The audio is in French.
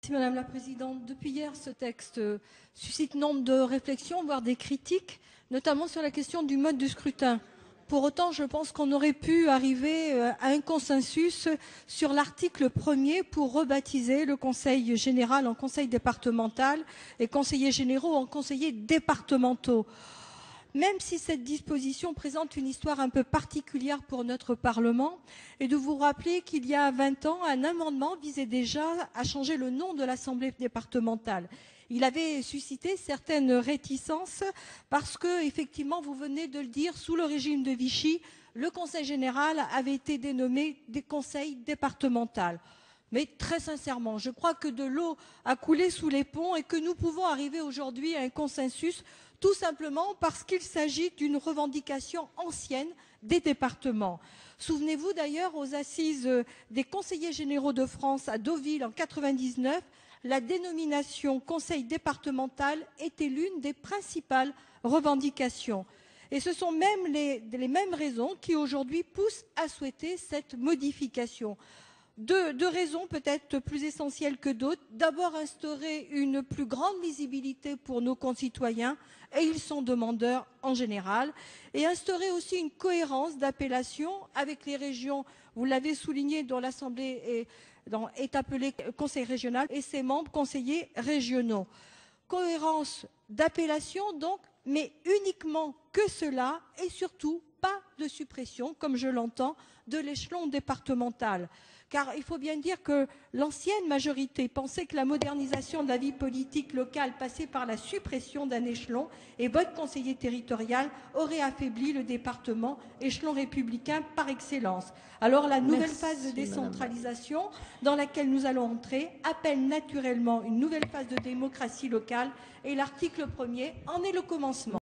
Merci Madame la Présidente. Depuis hier, ce texte suscite nombre de réflexions, voire des critiques, notamment sur la question du mode de scrutin. Pour autant, je pense qu'on aurait pu arriver à un consensus sur l'article 1er pour rebaptiser le Conseil général en Conseil départemental et conseillers généraux en conseillers départementaux. Même si cette disposition présente une histoire un peu particulière pour notre Parlement, et de vous rappeler qu'il y a 20 ans, un amendement visait déjà à changer le nom de l'Assemblée départementale. Il avait suscité certaines réticences parce que, effectivement, vous venez de le dire, sous le régime de Vichy, le Conseil général avait été dénommé des conseils départementaux. Mais très sincèrement, je crois que de l'eau a coulé sous les ponts et que nous pouvons arriver aujourd'hui à un consensus tout simplement parce qu'il s'agit d'une revendication ancienne des départements. Souvenez-vous d'ailleurs aux assises des conseillers généraux de France à Deauville en 1999, la dénomination conseil départemental était l'une des principales revendications. Et ce sont même les mêmes raisons qui aujourd'hui poussent à souhaiter cette modification. Deux raisons peut-être plus essentielles que d'autres. D'abord, instaurer une plus grande visibilité pour nos concitoyens, et ils sont demandeurs en général, et instaurer aussi une cohérence d'appellation avec les régions, vous l'avez souligné, dont l'Assemblée est appelée Conseil régional, et ses membres conseillers régionaux. Cohérence d'appellation donc, mais uniquement que cela, et surtout pas de suppression, comme je l'entends, de l'échelon départemental. Car il faut bien dire que l'ancienne majorité pensait que la modernisation de la vie politique locale passait par la suppression d'un échelon, et votre conseiller territorial aurait affaibli le département, échelon républicain par excellence. Alors la nouvelle phase de décentralisation dans laquelle nous allons entrer appelle naturellement une nouvelle phase de démocratie locale, et l'article 1er en est le commencement.